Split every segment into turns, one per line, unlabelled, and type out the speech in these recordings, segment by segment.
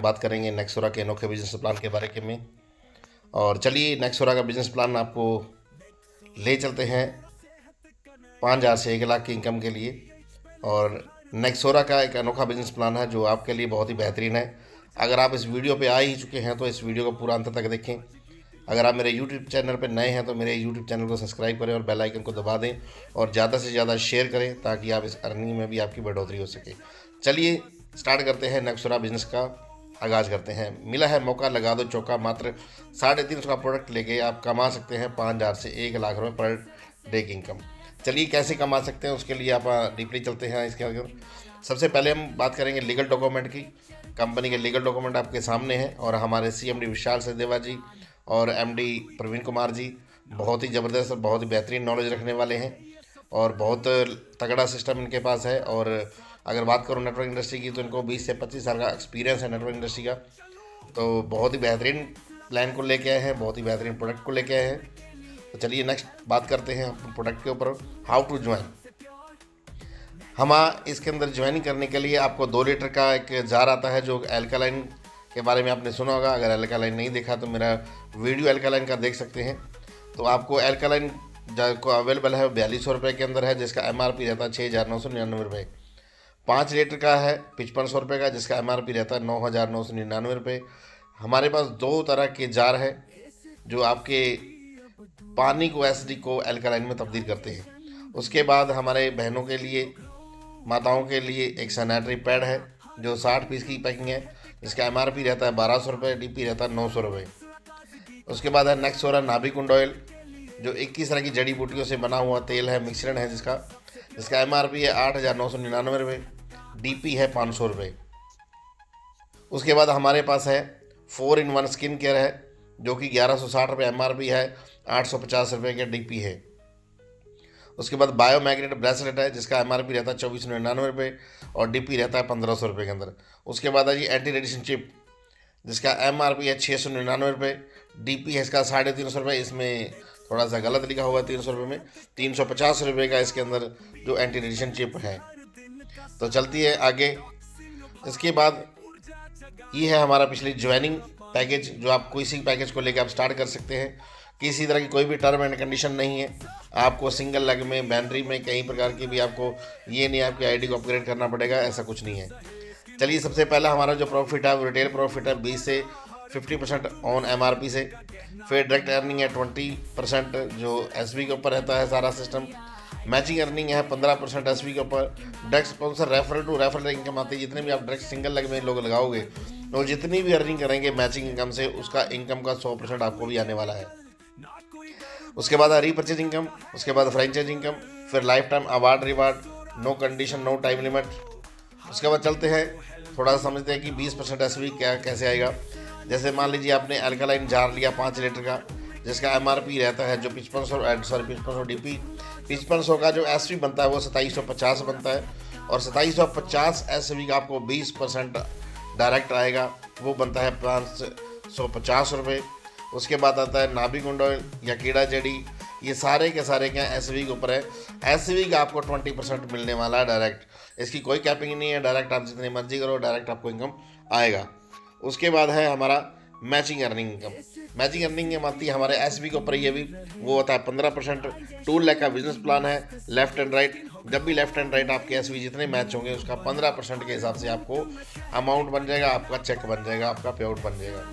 बात करेंगे नेक्सोरा के अनोखे बिजनेस प्लान के बारे के में। और चलिए नेक्सोरा का बिजनेस प्लान आपको ले चलते हैं 5,000 से 1 लाख की इनकम के लिए। और नेक्सोरा का एक अनोखा बिजनेस प्लान है जो आपके लिए बहुत ही बेहतरीन है। अगर आप इस वीडियो पे आ ही चुके हैं तो इस वीडियो को पूरा अंत तक देखें। अगर आप मेरे यूट्यूब चैनल पर नए हैं तो मेरे यूट्यूब चैनल को सब्सक्राइब करें और बेल आइकन को दबा दें और ज़्यादा से ज़्यादा शेयर करें ताकि आप इस अर्निंग में भी आपकी बढ़ोतरी हो सके। चलिए स्टार्ट करते हैं, नेक्सोरा बिजनेस का आगाज़ करते हैं। मिला है मौका, लगा दो चौका। मात्र 350 का प्रोडक्ट लेके आप कमा सकते हैं 5,000 से 1 लाख रुपये पर डे की इनकम। चलिए कैसे कमा सकते हैं उसके लिए आप डीपली चलते हैं। इसके अंदर सबसे पहले हम बात करेंगे लीगल डॉक्यूमेंट की। कंपनी के लीगल डॉक्यूमेंट आपके सामने हैं और हमारे CMD विशाल सचदेवा जी और MD प्रवीण कुमार जी बहुत ही ज़बरदस्त और बहुत ही बेहतरीन नॉलेज रखने वाले हैं और बहुत तगड़ा सिस्टम इनके पास है। और अगर बात करूँ नेटवर्क इंडस्ट्री की तो इनको 20 से 25 साल का एक्सपीरियंस है नेटवर्क इंडस्ट्री का। तो बहुत ही बेहतरीन प्लान को लेके आए हैं, बहुत ही बेहतरीन प्रोडक्ट को लेके आए हैं। तो चलिए नेक्स्ट बात करते हैं अपने प्रोडक्ट के ऊपर, हाउ टू ज्वाइन। हम इसके अंदर ज्वाइनिंग करने के लिए आपको 2 लीटर का एक जार आता है जो एल्कालाइन के बारे में आपने सुना होगा। अगर एल्कालाइन नहीं देखा तो मेरा वीडियो एल्कालाइन का देख सकते हैं। तो आपको एल्कालाइन को अवेलेबल है 4200 रुपये के अंदर है, जिसका MRP रहता है 6,999 रुपये। 5 लीटर का है 5500 रुपये का, जिसका MRP रहता है 9,999 रुपये। हमारे पास 2 तरह के जार है जो आपके पानी को एसिडिक को एल्कालाइन में तब्दील करते हैं। उसके बाद हमारे बहनों के लिए, माताओं के लिए एक सैनिटरी पैड है जो 60 पीस की पैकिंग है, जिसका MRP रहता है 1,200 रुपये, DP रहता है 900 रुपये। उसके बाद है नेक्सोरा नाभिकुंड ऑयल जो 21 तरह की जड़ी बूटियों से बना हुआ तेल है, मिश्रण है जिसका MRP है 8,999 रुपये, DP है 500 रुपये। उसके बाद हमारे पास है 4-in-1 स्किन केयर है जो कि 1,160 रुपये MRP है, 850 रुपये के DP है। उसके बाद बायो मैग्नेट ब्रेसलेट है जिसका MRP रहता है 2,499 रुपये और DP रहता है 1,500 रुपये के अंदर। उसके बाद है जी एंटी रेडिएशन चिप जिसका MRP है 699 रुपये, DP है इसका 350 रुपये। इसमें थोड़ा सा गलत लिखा हुआ है 300 रुपये में, 350 रुपये का इसके अंदर जो एंटी रेडिएशन चिप है। तो चलती है आगे। इसके बाद ये है हमारा पिछली ज्वाइनिंग पैकेज जो आप कोई सी पैकेज को लेकर आप स्टार्ट कर सकते हैं। किसी तरह की कोई भी टर्म एंड कंडीशन नहीं है। आपको सिंगल लेग में, बैनरी में, कई प्रकार की भी आपको ये नहीं आपकी ID को अपग्रेड करना पड़ेगा, ऐसा कुछ नहीं है। चलिए सबसे पहला हमारा जो प्रॉफिट है वो रिटेल प्रॉफिट है 20 से 50% ऑन MRP से। फिर डायरेक्ट अर्निंग है 20% जो SV के ऊपर रहता है सारा सिस्टम। मैचिंग अर्निंग है 15% SV के ऊपर। Direct sponsor referral to referral income आती है। जितने भी आप डायरेक्ट सिंगल लेग में लोग लगाओगे तो जितनी भी अर्निंग करेंगे मैचिंग इनकम से, उसका इनकम का 100% आपको भी आने वाला है। उसके बाद रीपरचेज इनकम, उसके बाद फ्रेंचाइज इनकम, फिर life time award reward, no condition no time limit. उसके बाद चलते हैं थोड़ा सा समझते हैं कि 20% SV क्या कैसे आएगा। जैसे मान लीजिए आपने अल्कलाइन जार लिया 5 लीटर का जिसका MRP रहता है जो 5500 DP। 5500 का जो SV बनता है वो 2750 बनता है और 2750 SV का आपको 20% डायरेक्ट आएगा, वो बनता है 550 रुपये। उसके बाद आता है नाभिकुंड ऑयल या कीड़ा जड़ी, ये सारे के सारे क्या SV के ऊपर है। SV का आपको 20% मिलने वाला है डायरेक्ट, इसकी कोई कैपिंग नहीं है, डायरेक्ट आप जितनी मर्जी करो डायरेक्ट आपको इनकम आएगा। उसके बाद है हमारा matching earning income. Matching earning income आती है हमारे SV के ऊपर, ये भी वो होता है 15%। 2 लाख का बिजनेस प्लान है लेफ्ट एंड राइट। जब भी लेफ्ट एंड राइट आपके SV जितने मैच होंगे उसका 15% के हिसाब से आपको अमाउंट बन जाएगा, आपका चेक बन जाएगा, आपका पे आउट बन जाएगा।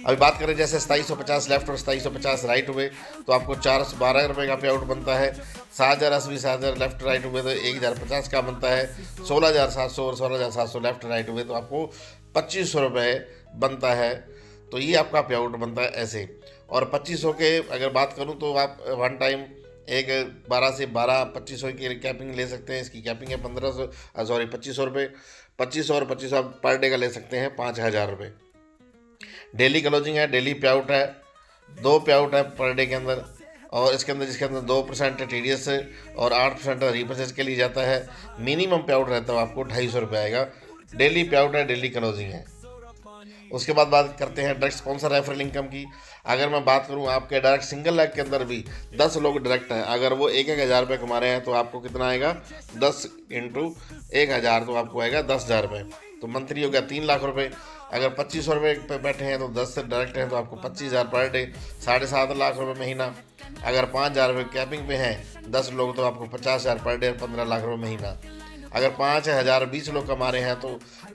अभी बात करें जैसे 2750 लेफ्ट और 2750 राइट हुए तो आपको 412 रुपये का पे आउट बनता है। 7,000 SV 7,000 लेफ्ट राइट हुए तो 1,050 का बनता है। 16,700 और 16,700 लेफ्ट राइट हुए तो आपको 2,500 रुपये बनता है। तो ये आपका पे आउट बनता है ऐसे। और 2,500 के अगर बात करूँ तो आप वन टाइम एक 12 से 12 2,500 की कैपिंग ले सकते हैं। इसकी कैपिंग है 2,500 रुपये। 2,500 और 2,500 आप पर डे का ले सकते हैं 5,000 रुपये। डेली क्लोजिंग है, डेली पे आउट है, 2 पे आउट है पर डे के अंदर। और इसके अंदर जिसके अंदर 2% TDS और 8% रीपरचेज के लिए जाता है। मिनिमम पे आउट रहता है आपको 250 रुपये आएगा। डेली पे आउट है, डेली क्लोजिंग है। उसके बाद बात करते हैं डायरेक्ट स्पॉन्सर रेफरल इनकम की। अगर मैं बात करूं आपके डायरेक्ट सिंगल लेग के अंदर भी 10 लोग डायरेक्ट हैं, अगर वो 1,000 रुपये कमा रहे हैं तो आपको कितना आएगा, 10 × 1,000 तो आपको आएगा 10,000 रुपये। तो मंथली हो गया 3 लाख रुपए। अगर 2500 रुपये पे बैठे हैं तो 10 से डायरेक्ट हैं तो आपको 25,000 पर डे, 7.5 लाख रुपए महीना। अगर 5,000 रुपये कैपिंग पे हैं 10 लोग तो आपको 50,000 पर डे, 15 लाख रुपए महीना। अगर 5,000 20 लोग कमा रहे हैं तो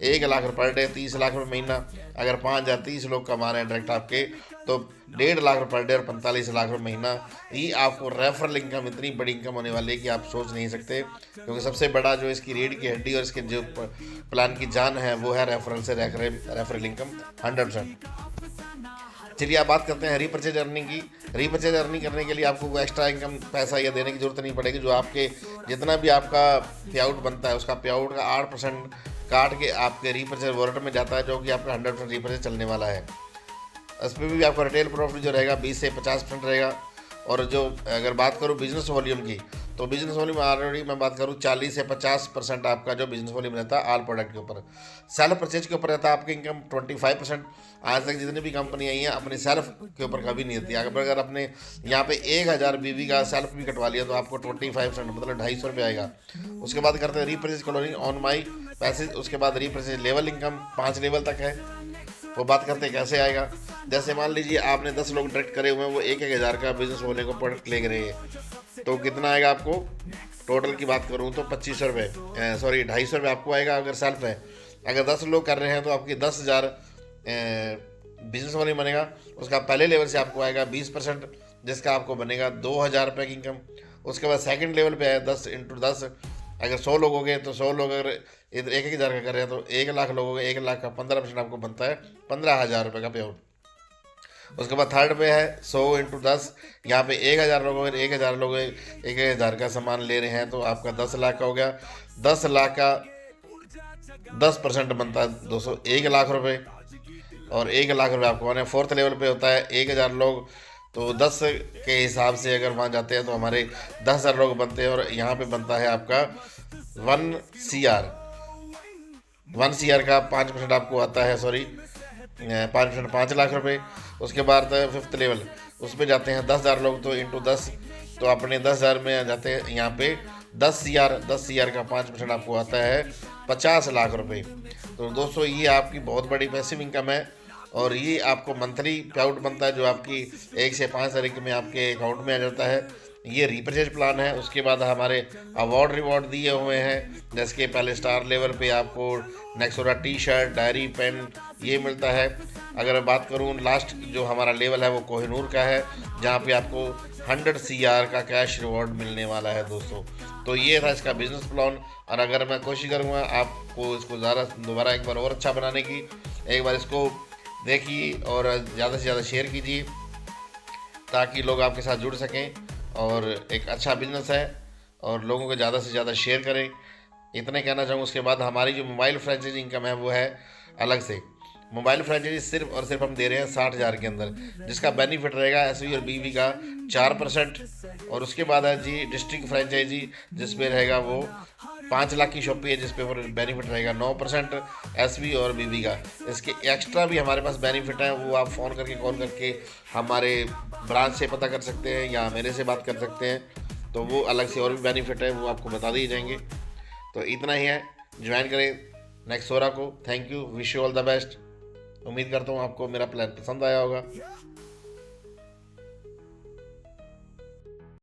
1 लाख पर डे, 30 लाख रुपए महीना। अगर 5,000 30 लोग कमा रहे हैं डायरेक्ट आपके तो 1.5 लाख पर डे और 45 लाख रुपए महीना। ये आपको रेफरल इनकम इतनी बड़ी इनकम होने वाली है कि आप सोच नहीं सकते, क्योंकि सबसे बड़ा जो इसकी रीढ़ की हड्डी और इसके जो प्लान की जान है वो है रेफरल से, रेफरल इनकम 100%। चलिए आप बात करते हैं रीपरचेज अर्निंग की। रीपरचेज अर्निंग करने के लिए आपको कोई एक्स्ट्रा इनकम पैसा या देने की जरूरत नहीं पड़ेगी। जो आपके जितना भी आपका पे आउट बनता है उसका पे आउट का 8% काट के आपके रीपरचेज वॉलेट में जाता है, जो कि आपका 100% रीपरचेज चलने वाला है। इस पर भी आपका रिटेल प्रॉफिट जो रहेगा 20 से 50% रहेगा। और जो अगर बात करूँ बिजनेस वॉल्यूम की, तो बिजनेस वॉल्यूम ऑलरेडी मैं बात करूँ 40 से 50% आपका जो बिजनेस वॉल्यूम रहता है ऑल प्रोडक्ट के ऊपर। सेल्फ परचेज के ऊपर रहता है आपकी इनकम 25%। आज तक जितनी भी कंपनी आई हैं अपनी सेल्फ के ऊपर कभी नहीं होती। अगर अपने यहाँ पे 1,000 बीवी का सेल्फ भी कटवा लिया तो आपको 25% मतलब 250 आएगा। उसके बाद करते हैं रीपरचेज कलोनिंग ऑन माई पैसेज। उसके बाद रीपरचेज लेवल इनकम 5 लेवल तक है, वो बात करते हैं कैसे आएगा। जैसे मान लीजिए आपने 10 लोग डायरेक्ट करे हुए हैं, वो 1,000 का बिजनेस होने को प्रोडक्ट ले रहे हैं, तो कितना आएगा आपको। टोटल की बात करूँ तो 2500 रुपये, सॉरी 250 रुपये आपको आएगा अगर सेल्फ है। अगर 10 लोग कर रहे हैं तो आपकी 10,000 बिजनेस वाली बनेगा। उसका पहले लेवल से आपको आएगा 20%, जिसका आपको बनेगा 2,000 रुपये की इनकम। उसके बाद सेकंड लेवल पे है 10 × 10। अगर 100 लोग हो गए तो 100 लोग अगर इधर 1,000 का कर रहे हैं तो 1,00,000 लोग हो गए, 1,00,000 का 15% आपको बनता है 15,000 रुपये का पे आउट। उसके बाद थर्ड पे है 100 × 10। यहाँ पे 1,000 लोग हो गए, 1,000 लोग 1,000 का सामान ले रहे हैं तो आपका 10 लाख का हो गया। 10 लाख का 10% बनता है 1 लाख रुपये, और 1 लाख रुपये आपको आने। फोर्थ लेवल पे होता है 1,000 लोग, तो 10 के हिसाब से अगर वहाँ जाते हैं तो हमारे 10,000 लोग बनते हैं, और यहाँ पे बनता है आपका 1 CR। 1 CR का 5% आपको आता है, सॉरी 5% 5 लाख रुपए। उसके बाद फिफ्थ लेवल उस पर जाते हैं 10,000 लोग तो इंटू 10, तो अपने 10,000 में आ जाते हैं यहाँ पे 10 CR का 5% आपको आता है 50 लाख रुपए। तो दोस्तों ये आपकी बहुत बड़ी पैसिव इनकम है, और ये आपको मंथली पे आउट बनता है जो आपकी 1 से 5 तारीख में आपके अकाउंट में आ जाता है। ये रीपरचेज प्लान है। उसके बाद हमारे अवार्ड रिवॉर्ड दिए हुए हैं, जैसे कि पहले स्टार लेवल पे आपको नेक्सोरा टी-शर्ट, डायरी, पेन ये मिलता है। अगर बात करूँ लास्ट जो हमारा लेवल है वो कोहिनूर का है, जहाँ पे आपको 100 CR का कैश रिवॉर्ड मिलने वाला है दोस्तों। तो ये था इसका बिजनेस प्लान, और अगर मैं कोशिश करूँगा आपको इसको दोबारा एक बार और अच्छा बनाने की, एक बार इसको देखिए और ज़्यादा से ज़्यादा शेयर कीजिए ताकि लोग आपके साथ जुड़ सकें। और एक अच्छा बिजनेस है और लोगों को ज़्यादा से ज़्यादा शेयर करें, इतने कहना चाहूँगा। उसके बाद हमारी जो मोबाइल फ्रेंचाइजी इनकम है वो है अलग से। मोबाइल फ्रेंचाइजी सिर्फ और सिर्फ हम दे रहे हैं 60,000 के अंदर, जिसका बेनिफिट रहेगा SV और BV का 4%। और उसके बाद है जी डिस्ट्रिक्ट फ्रेंचाइजी, जिसमें रहेगा वो 5 लाख की शॉपी है, जिस पे बेनिफिट रहेगा 9% SV और BV का। इसके एक्स्ट्रा भी हमारे पास बेनिफिट है, वो आप फ़ोन करके कॉल करके हमारे ब्रांच से पता कर सकते हैं या मेरे से बात कर सकते हैं। तो वो अलग से और भी बेनिफिट है, वो आपको बता दिए जाएंगे। तो इतना ही है, ज्वाइन करें नेक्सोरा को। Thank you, wish you all the best. उम्मीद करता हूँ आपको मेरा प्लान पसंद आया होगा।